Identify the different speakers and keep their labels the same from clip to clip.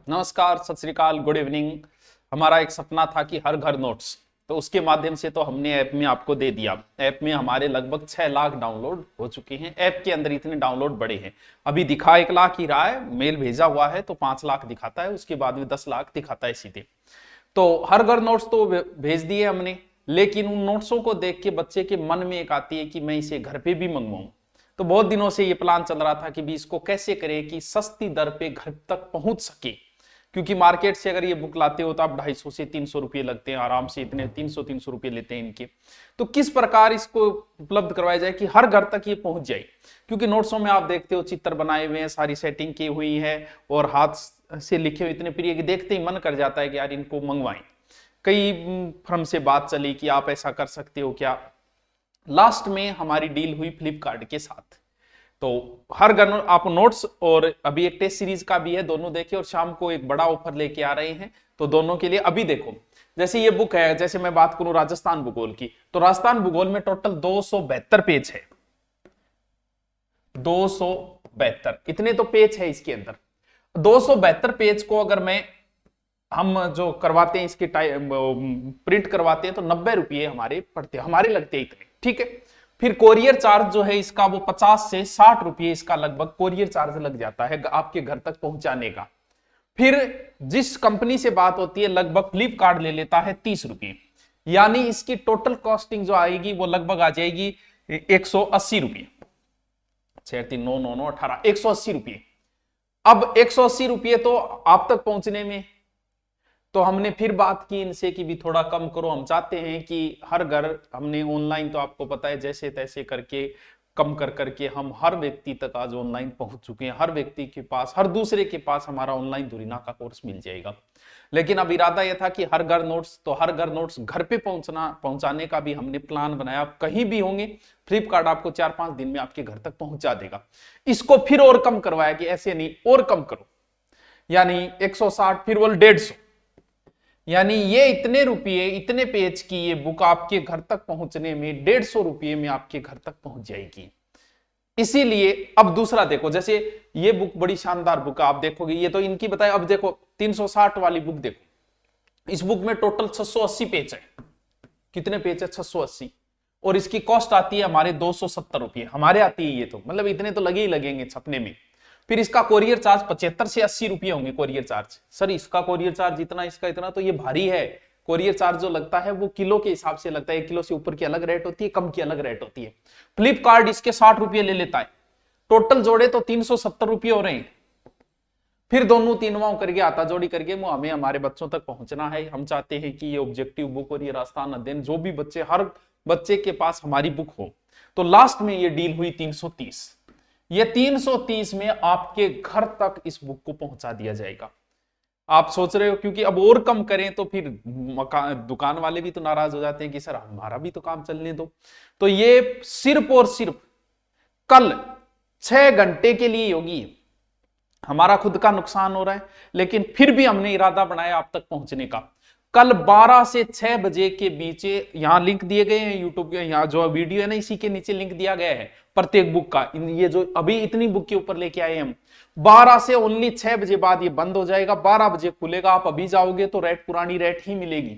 Speaker 1: नमस्कार, सत श्री अकाल, गुड इवनिंग। हमारा एक सपना था कि हर घर नोट्स, तो उसके माध्यम से तो हमने ऐप में आपको दे दिया। ऐप में हमारे लगभग 6 लाख डाउनलोड हो चुके हैं। ऐप के अंदर इतने डाउनलोड बड़े हैं, अभी दिखा 1 लाख ही रहा है। मेल भेजा हुआ है तो 5 लाख दिखाता है, उसके बाद में 10 लाख दिखाता है सीधे। तो हर घर नोट्स तो भेज दिए हमने, लेकिन उन नोट्सों को देख के बच्चे के मन में एक आती है कि मैं इसे घर पे भी मंगवाऊं। तो बहुत दिनों से ये प्लान चल रहा था कि भी इसको कैसे करें कि सस्ती दर पे घर तक पहुंच सके, क्योंकि मार्केट से अगर ये बुक लाते हो तो आप 250 से 300 रुपये लगते हैं आराम से, इतने 300 रुपये लेते हैं इनके। तो किस प्रकार इसको उपलब्ध करवाया जाए कि हर घर तक ये पहुंच जाए, क्योंकि नोट्सों में आप देखते हो चित्र बनाए हुए हैं, सारी सेटिंग की हुई है और हाथ से लिखे हुए इतने प्रिय कि देखते ही मन कर जाता है कि यार इनको मंगवाएं। कई फर्म से बात चली कि आप ऐसा कर सकते हो क्या। लास्ट में हमारी डील हुई फ्लिपकार्ट के साथ। तो हर घर आप नोट्स और अभी एक टेस्ट सीरीज का भी है, दोनों देखिए। और शाम को एक बड़ा ऑफर लेके आ रहे हैं, तो दोनों के लिए अभी देखो। जैसे ये बुक है, जैसे मैं बात करूं राजस्थान भूगोल की, तो राजस्थान भूगोल में टोटल 272 पेज है। 272 इतने तो पेज है इसके अंदर। 272 पेज को अगर मैं हम जो करवाते हैं इसके प्रिंट करवाते हैं तो 90 रुपये हमारे पड़ते हैं, हमारे लगते हैं इतने, ठीक है। फिर कोरियर चार्ज जो है इसका वो 50 से 60 रुपये इसका लगभग कोरियर चार्ज लग जाता है आपके घर तक पहुंचाने का। फिर जिस कंपनी से बात होती है लगभग फ्लिपकार्ट ले लेता है 30 रुपये, यानी इसकी टोटल कॉस्टिंग जो आएगी वो लगभग आ जाएगी 180 रुपये। 6399918 180 रुपये। अब 180 रुपये तो आप तक पहुंचने में, तो हमने फिर बात की इनसे कि भी थोड़ा कम करो। हम चाहते हैं कि हर घर, हमने ऑनलाइन तो आपको पता है जैसे तैसे करके कम कर करके हम हर व्यक्ति तक आज ऑनलाइन पहुंच चुके हैं। हर व्यक्ति के पास, हर दूसरे के पास हमारा ऑनलाइन धुरीना का कोर्स मिल जाएगा। लेकिन अब इरादा यह था कि हर घर नोट्स, तो हर घर नोट्स घर पे पहुंचाने का भी हमने प्लान बनाया। आप कहीं भी होंगे, फ्लिपकार्ट आपको 4-5 दिन में आपके घर तक पहुंचा देगा। इसको फिर और कम करवाया कि ऐसे नहीं, और कम करो, यानी 160 फिर बोल 150, यानी ये इतने रुपये, इतने पेज की ये बुक आपके घर तक पहुंचने में 150 रुपये में आपके घर तक पहुंच जाएगी। इसीलिए अब दूसरा देखो, जैसे ये बुक बड़ी शानदार बुक है, आप देखोगे ये तो इनकी बताए। अब देखो 360 वाली बुक देखो, इस बुक में टोटल 680 पेज है। कितने पेज है? 680। और इसकी कॉस्ट आती है हमारे 270 रुपये, हमारे आती है ये तो, मतलब इतने तो लगे ही लगेंगे छपने में। फिर इसका कोरियर चार्ज 75 से 80 रुपये होंगे कोरियर चार्ज। सर इसका कोरियर चार्ज इतना, इसका इतना, तो ये भारी है। कोरियर चार्ज जो लगता है वो किलो के हिसाब से लगता है, 1 किलो से ऊपर की अलग रेट होती है, कम की अलग रेट होती है। फ्लिपकार्ट इसके 60 रुपये ले लेता है। टोटल जोड़े तो 370 रुपये हो रहे हैं। फिर दोनों तीनों करके आता जोड़ी करके वो हमें हमारे बच्चों तक पहुंचना है। हम चाहते हैं कि ये ऑब्जेक्टिव बुक और ये राजस्थान अध्ययन जो भी बच्चे, हर बच्चे के पास हमारी बुक हो। तो लास्ट में ये डील हुई 330। ये 330 में आपके घर तक इस बुक को पहुंचा दिया जाएगा। आप सोच रहे हो क्योंकि अब और कम करें तो फिर दुकान वाले भी तो नाराज हो जाते हैं कि सर हमारा भी तो काम चलने दो। तो ये सिर्फ और सिर्फ कल 6 घंटे के लिए होगी। हमारा खुद का नुकसान हो रहा है, लेकिन फिर भी हमने इरादा बनाया आप तक पहुंचने का। कल 12 से 6 बजे के बीच, यहां लिंक दिए गए हैं यूट्यूब के, यहां जो वीडियो है ना इसी के नीचे लिंक दिया गया है प्रत्येक बुक का। ये जो अभी इतनी बुक के ऊपर लेके आए हम, 12 से ओनली 6 बजे बाद ये बंद हो जाएगा, 12 बजे खुलेगा। आप अभी जाओगे तो रेट पुरानी रेट ही मिलेगी।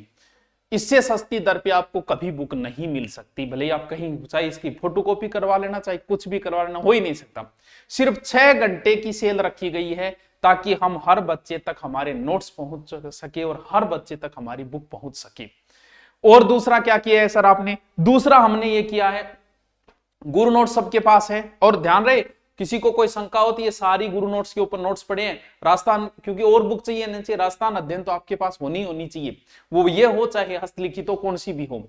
Speaker 1: इससे सस्ती दर पे आपको कभी बुक नहीं मिल सकती, भले ही आप कहीं, चाहे इसकी फोटोकॉपी करवा लेना, चाहे कुछ भी करवा लेना, हो ही नहीं सकता। सिर्फ 6 घंटे की सेल रखी गई है ताकि हम हर बच्चे तक हमारे नोट्स पहुंच सके और हर बच्चे तक हमारी बुक पहुंच सके। और दूसरा क्या किया है सर आपने? दूसरा हमने ये किया है, गुरु नोट्स सबके पास है। और ध्यान रहे, किसी को कोई शंका होती है, सारी गुरु नोट्स के ऊपर नोट्स पड़े हैं राजस्थान, क्योंकि और बुक चाहिए नहीं चाहिए, राजस्थान अध्ययन तो आपके पास होनी चाहिए, वो ये हो चाहे हस्तलिखित हो, कौन सी भी हो।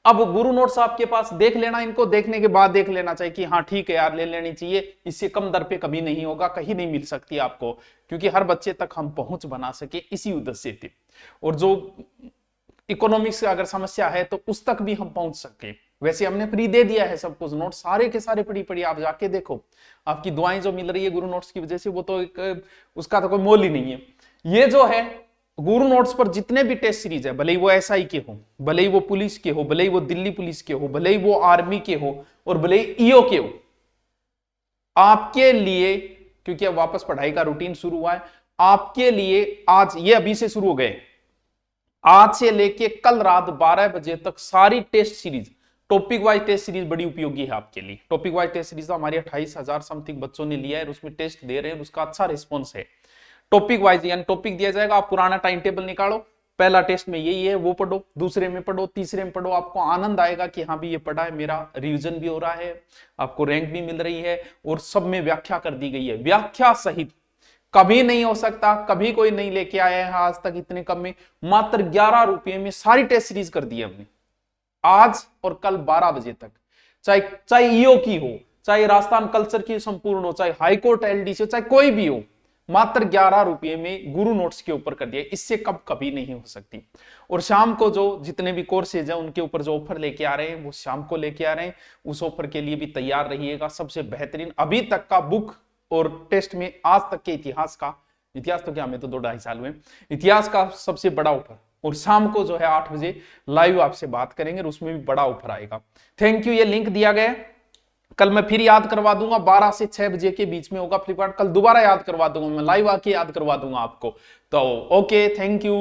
Speaker 1: अब गुरु नोट्स आपके पास देख लेना, इनको देखने के बाद देख लेना चाहिए कि हाँ ठीक है यार ले लेनी चाहिए, इससे कम दर पे कभी नहीं होगा, कहीं नहीं मिल सकती आपको, क्योंकि हर बच्चे तक हम पहुंच बना सके, इसी उद्देश्य से। और जो इकोनॉमिक्स अगर समस्या है तो उस तक भी हम पहुंच सके। वैसे हमने फ्री दे दिया है सब कुछ, नोट सारे के सारे पड़ी आप जाके देखो। आपकी दुआएं जो मिल रही है गुरु नोट्स की वजह से, वो तो एक उसका तो कोई मोल ही नहीं है। ये जो है गुरु नोट्स पर जितने भी टेस्ट सीरीज है, भले ही वो एसआई के हो, भले ही वो पुलिस के हो, भले ही वो दिल्ली पुलिस के हो, भले ही वो आर्मी के हो, और भले ही ईओ के हो, आपके लिए, क्योंकि अब वापस पढ़ाई का रूटीन शुरू हुआ है, आपके लिए आज ये अभी से शुरू हो गए, आज से लेके कल रात 12 बजे तक सारी test series, topic wise test series बड़ी उपयोगी है आपके लिए। टॉपिक वाइज टेस्ट सीरीज तो हमारी 28,000 समथिंग बच्चों ने लिया है, उसमें टेस्ट दे रहे हैं, उसका अच्छा रिस्पॉन्स है। टॉपिक वाइज यानी टॉपिक दिया जाएगा, आप पुराना टाइम टेबल निकालो, पहला टेस्ट में यही है वो पढ़ो, दूसरे में पढ़ो, तीसरे में पढ़ो, आपको आनंद आएगा कि हाँ भी ये पढ़ा है, मेरा रिवीजन भी हो रहा है, आपको रैंक भी मिल रही है, और सब में व्याख्या कर दी गई है, व्याख्या सहित। कभी नहीं हो सकता, कभी कोई नहीं लेके आया है आज तक इतने कम में। मात्र 11 रुपए में सारी टेस्ट सीरीज कर दी है हमने, आज और कल 12 बजे तक। चाहे चाहे ईओ की हो, चाहे राजस्थान कल्चर की संपूर्ण हो, चाहे हाईकोर्ट एलडीसी हो, चाहे कोई भी हो, मात्र 11 रुपए में गुरु नोट्स के ऊपर कर दिया, इससे कब कभी नहीं हो सकती। और शाम को जो जितने भी कोर्सेज हैं उनके ऊपर जो ऑफर लेके आ रहे हैं वो शाम को लेके आ रहे हैं, उस ऑफर के लिए भी तैयार रहिएगा। सबसे बेहतरीन अभी तक का बुक और टेस्ट में आज तक के इतिहास का, इतिहास तो क्या हमें तो 2-2.5 साल में, इतिहास का सबसे बड़ा ऑफर। और शाम को जो है 8 बजे लाइव आपसे बात करेंगे और उसमें भी बड़ा ऑफर आएगा। Thank you. ये लिंक दिया गया है, कल मैं फिर याद करवा दूंगा, 12 से 6 बजे के बीच में होगा फ्लिपकार्ट, कल दोबारा याद करवा दूंगा मैं, लाइव आके याद करवा दूंगा आपको। तो ओके, थैंक यू।